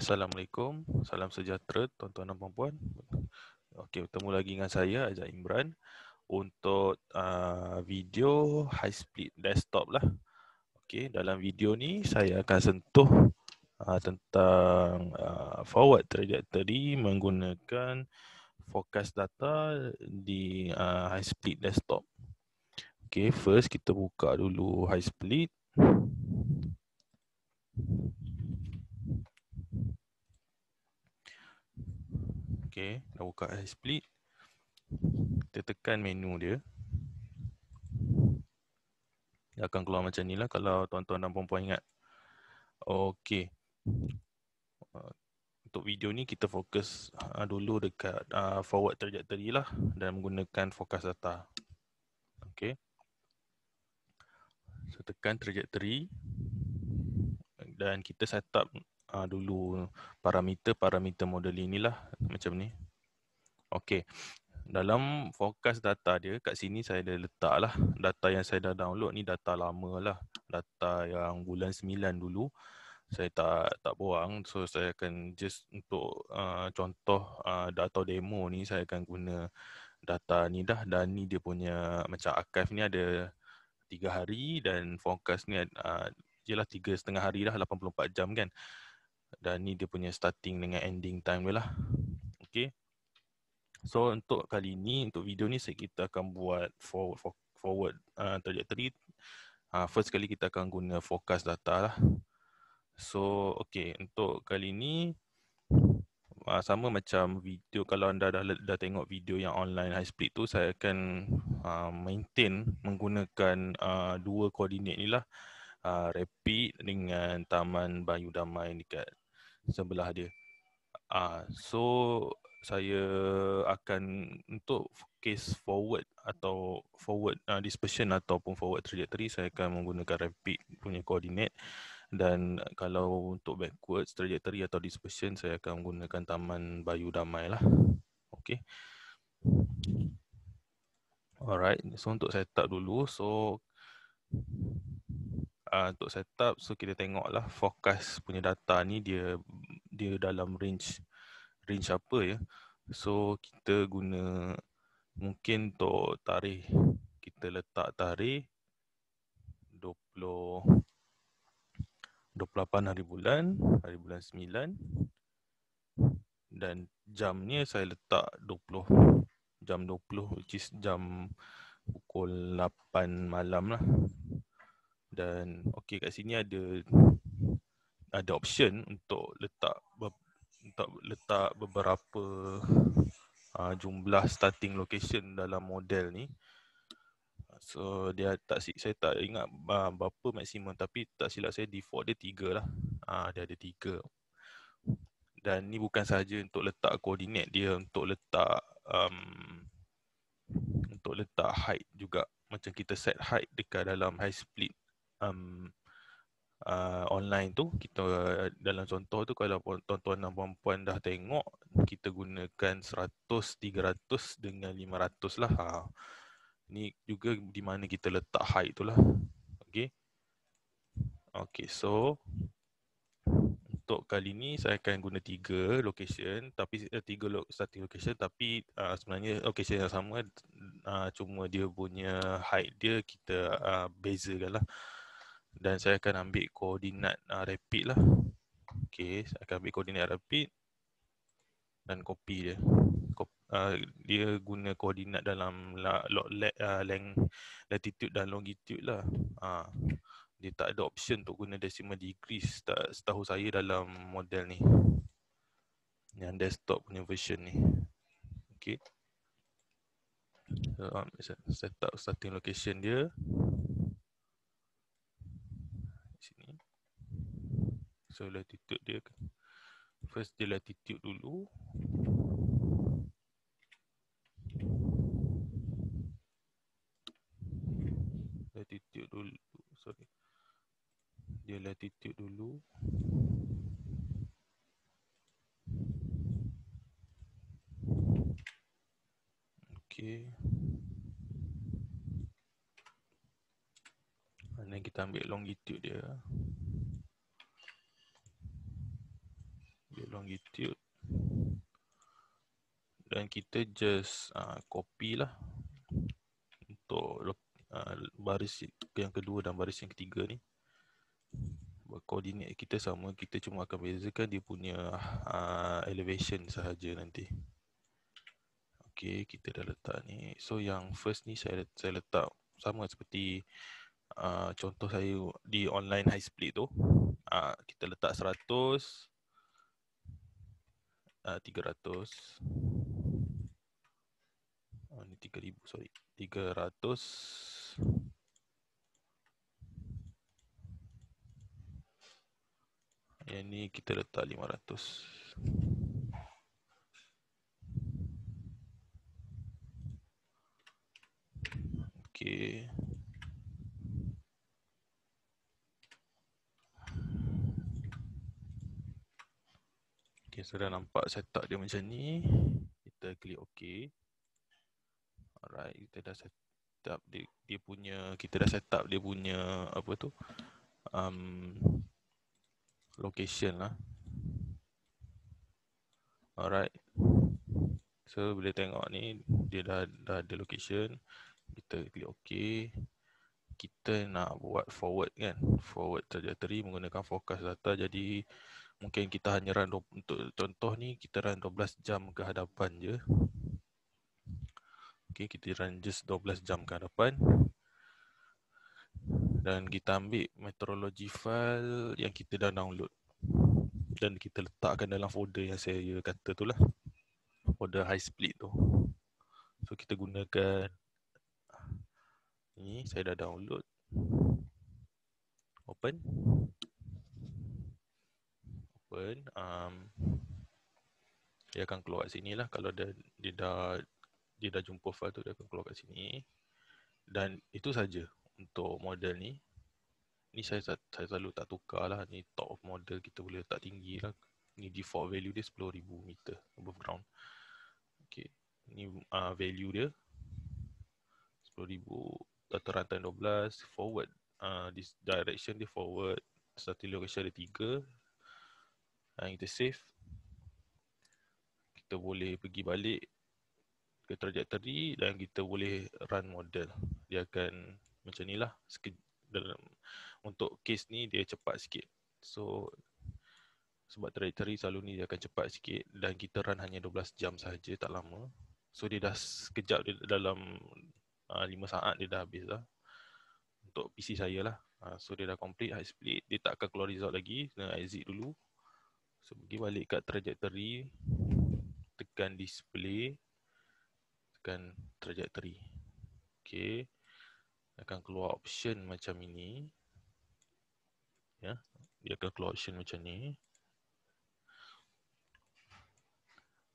Assalamualaikum, salam sejahtera tuan-tuan dan puan-puan. Okey, bertemu lagi dengan saya Azhar Imran untuk video high speed desktop lah. Okey, dalam video ni saya akan sentuh tentang forward trajectory menggunakan forecast data di high speed desktop. Okey, first kita buka dulu high speed. Okey, dah buka high split. Kita tekan menu dia. Dia akan keluar macam ni lah kalau tuan-tuan dan puan-puan ingat. Okey. Untuk video ni kita fokus dulu dekat forward trajectory lah dan menggunakan forecast data. Okey. So tekan trajectory dan kita set up dulu parameter modeling ni lah macam ni. Okey. Dalam forecast data dia, kat sini saya dah letak lah data yang saya dah download ni, data lama lah, data yang bulan 9 dulu. Saya tak buang, so saya akan just untuk contoh data demo ni saya akan guna data ni dah, dan ni dia punya macam archive ni ada 3 hari dan forecast ni jelah 3,5 hari dah, 84 jam kan. Dan ni dia punya starting dengan ending time dia lah. Okay. So untuk kali ni, untuk video ni kita akan buat forward trajectory. First kali kita akan guna forecast data lah. So okay, untuk kali ni sama macam video, kalau anda dah tengok video yang online high split tu, saya akan maintain menggunakan dua koordinat ni lah, Rapid dengan Taman Bayu Damai dekat sebelah dia. So saya akan untuk case forward atau forward dispersion ataupun forward trajectory, saya akan menggunakan Rapid punya koordinat, dan kalau untuk backwards trajectory atau dispersion saya akan menggunakan Taman Bayu Damai lah. Okay. Alright, so untuk setup dulu, so untuk setup, so kita tengoklah forecast punya data ni dia dalam range apa ya. So kita guna, mungkin untuk tarikh kita letak tarikh 28 hari bulan 9, dan jamnya saya letak 20, jam 20, which is jam pukul 8 malam lah. Dan okey, kat sini ada option untuk letak beberapa jumlah starting location dalam model ni. So dia saya tak ingat berapa maksimum, tapi tak silap saya default dia 3 lah. Dia ada 3. Dan ni bukan sahaja untuk letak koordinat dia, untuk letak height juga. Macam kita set height dekat dalam high split online tu, kita dalam contoh tu, kalau tuan-tuan dan puan-puan dah tengok, kita gunakan 100, 300 dengan 500 lah. Ni juga di mana kita letak height tu lah. Okay. Okay, so untuk kali ni saya akan guna 3 location, tapi 3 starting location, tapi sebenarnya location yang sama, cuma dia punya height dia kita bezakan lah. Dan saya akan ambil koordinat rapid lah. Okay, saya akan ambil koordinat rapid dan copy dia. Dia guna koordinat dalam length, latitude dan longitude lah. Dia tak ada option untuk guna decimal degrees, setahu saya, dalam model ni, yang desktop punya version ni. Okay. So, set up starting location dia sini. So latitude dia, first dia latitude dulu. Latitude dulu, sorry. Dia latitude dulu. Okay. Dan kita ambil longitude dia. longitude. Dan kita just copy lah untuk baris yang kedua dan baris yang ketiga ni. Koordinat kita sama, kita cuma akan bezakan dia punya elevation sahaja nanti. Okay, kita dah letak ni. So yang first ni saya letak sama seperti contoh saya di online high split tu. Kita letak 100, 300. Ni 3000, sorry. 300. Yang ni kita letak 500. Okay. Okay, so dah nampak setup dia macam ni. Kita klik OK. Alright, kita dah setup dia punya, kita dah setup dia punya apa tu? Location lah. Alright. So boleh tengok ni dia dah ada location. Kita klik OK. Kita nak buat forward kan, forward trajectory menggunakan forecast data. Jadi mungkin kita hanya run untuk contoh ni kita run 12 jam ke hadapan je. Okay, kita run just 12 jam ke hadapan. Dan kita ambil meteorology file yang kita dah download. Dan kita letakkan dalam folder yang saya kata tu lah. Folder high split tu. So kita gunakan ni, saya dah download. Open. Dia akan keluar kat sini lah. Kalau dia dah jumpa file tu, dia akan keluar kat sini. Dan itu saja untuk model ni. Ni saya selalu tak tukar lah. Ni top of model, kita boleh letak tinggi lah. Ni default value dia 10,000 meter above ground. Okay. Ni value dia 10,000. Data rantai 12. Forward. This direction dia forward. Starting location ada 3. Kita save. Kita boleh pergi balik ke trajectory dan kita boleh run model. Dia akan macam ni lah. Untuk case ni dia cepat sikit. So sebab trajectory selalu ni dia akan cepat sikit dan kita run hanya 12 jam sahaja, tak lama. So dia dah sekejap, dia dalam 5 saat dia dah habis lah. Untuk PC saya lah. So dia dah complete high split. Dia tak akan keluar result lagi. Kena exit dulu. So pergi balik kat trajectory. Tekan display. Tekan trajectory. Okay. Akan keluar option macam ini. Ya. Dia akan keluar option macam ni.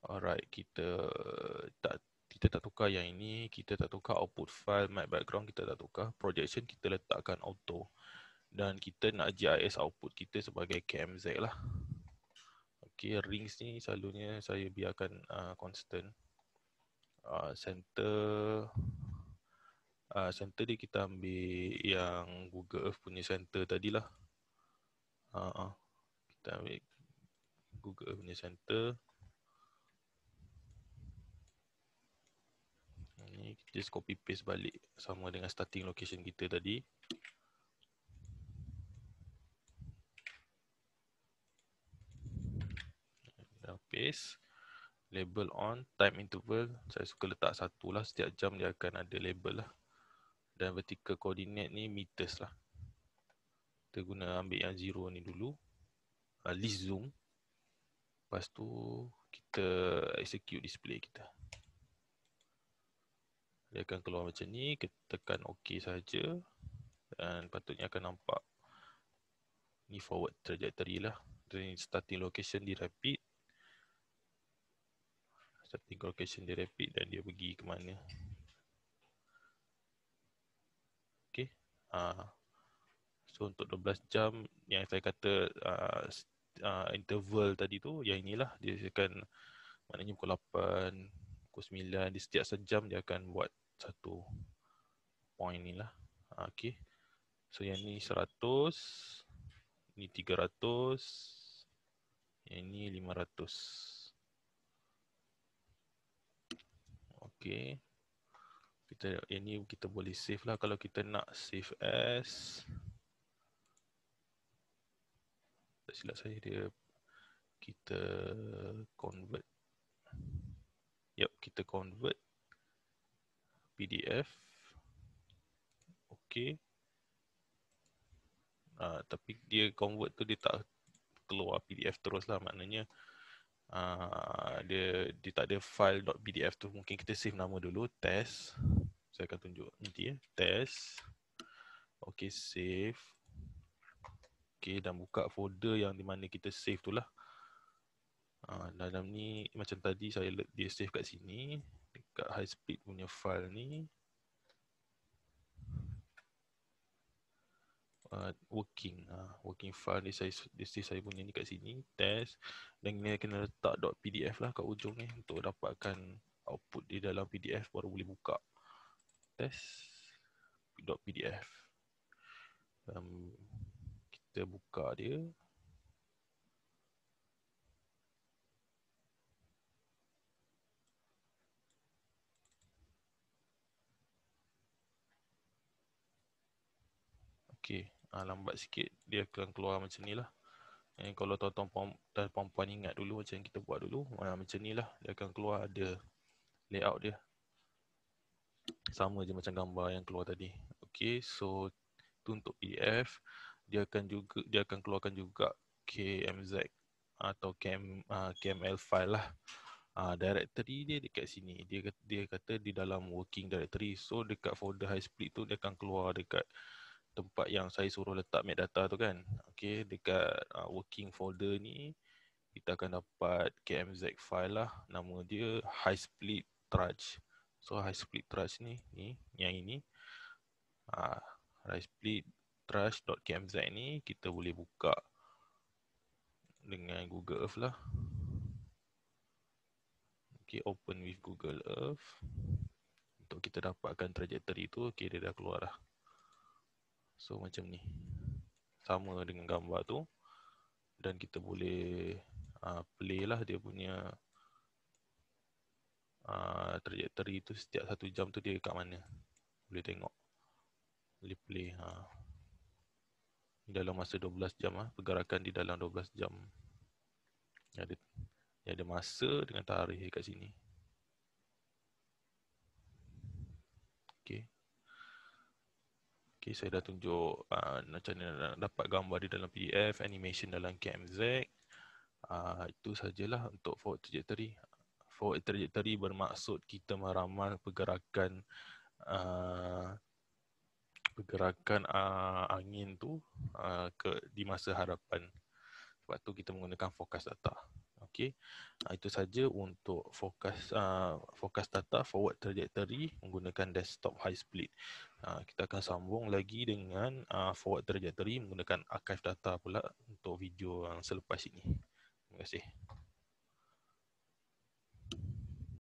Alright, kita tak tukar yang ini, kita tak tukar output file, map background kita tak tukar, projection kita letakkan auto. Dan kita nak GIS output kita sebagai KMZ lah. Okay, rings ni selalunya saya biarkan constant. Center dia kita ambil yang Google Earth punya center tadilah. Kita ambil Google Earth punya center. Ni kita just copy paste balik sama dengan starting location kita tadi. Dah paste. Label on, time interval, saya suka letak 1 lah, setiap jam dia akan ada label lah. Dan vertical coordinate ni meters lah. Kita guna ambil yang 0 ni dulu. List zoom. Lepas tu kita execute display kita. Dia akan keluar macam ni, kita tekan OK saja. Dan patutnya akan nampak ni forward trajectory lah. Dan starting location di rapid. Starting location di rapid dan dia pergi ke mana. Okay. So untuk 12 jam yang saya kata interval tadi tu, yang inilah dia akan, maknanya pukul 8, pukul 9, di setiap sejam dia akan buat satu point ni lah. Okay. So yang ni 100, ni 300, Ini 500. Okey. Ini kita boleh save lah kalau kita nak save as. Tak silap saya dia kita convert. Yep, kita convert PDF. Okey. Tapi dia convert tu dia tak keluar PDF terus lah, maknanya dia tak ada file .pdf tu. Mungkin kita save nama dulu, test. Saya akan tunjuk nanti test. Okey, save. Okey, dan buka folder yang di mana kita save tu lah. Dalam ni macam tadi dia save kat sini, dekat high speed punya file ni. Working file ni saya save saya punya ni kat sini, test, dan ni kena letak .pdf lah kat ujung ni untuk dapatkan output di dalam PDF baru boleh buka. Test .pdf. Kita buka dia. Okey, lambat sikit dia akan keluar macam ni lah. Kalau tuan-tuan dan puan-puan ingat dulu macam yang kita buat dulu, macam ni lah dia akan keluar, ada layout dia. Sama je macam gambar yang keluar tadi. Okey, so tu untuk PDF. Dia akan keluarkan juga KMZ atau KML file lah. Directory dia dekat sini. Dia kata di dalam working directory. So dekat folder high split tu dia akan keluar dekat tempat yang saya suruh letak metadata tu kan. Okey, dekat working folder ni kita akan dapat KMZ file lah. Nama dia high split trudge. So high split trudge ni yang ini. High split trudge.kmz ni kita boleh buka dengan Google Earth lah. Okay, open with Google Earth. Untuk kita dapatkan trajectory tu, okay, dia dah keluar dah. So macam ni. Sama dengan gambar tu. Dan kita boleh play lah dia punya trajectory tu setiap 1 jam tu dia kat mana. Boleh tengok. Boleh play. Dalam masa 12 jam pergerakan di dalam 12 jam. Ada masa dengan tarikh kat sini. Okay, saya dah tunjuk macam mana dapat gambar di dalam PDF, animation dalam KMZ. Itu sajalah untuk forward trajectory. Forward trajectory bermaksud kita meramal pergerakan angin tu di masa hadapan. Sebab tu kita menggunakan forecast data. Okey, itu saja untuk forecast data forward trajectory menggunakan desktop high split. Kita akan sambung lagi dengan forward trajectory menggunakan archive data pula untuk video yang selepas ini. Terima kasih.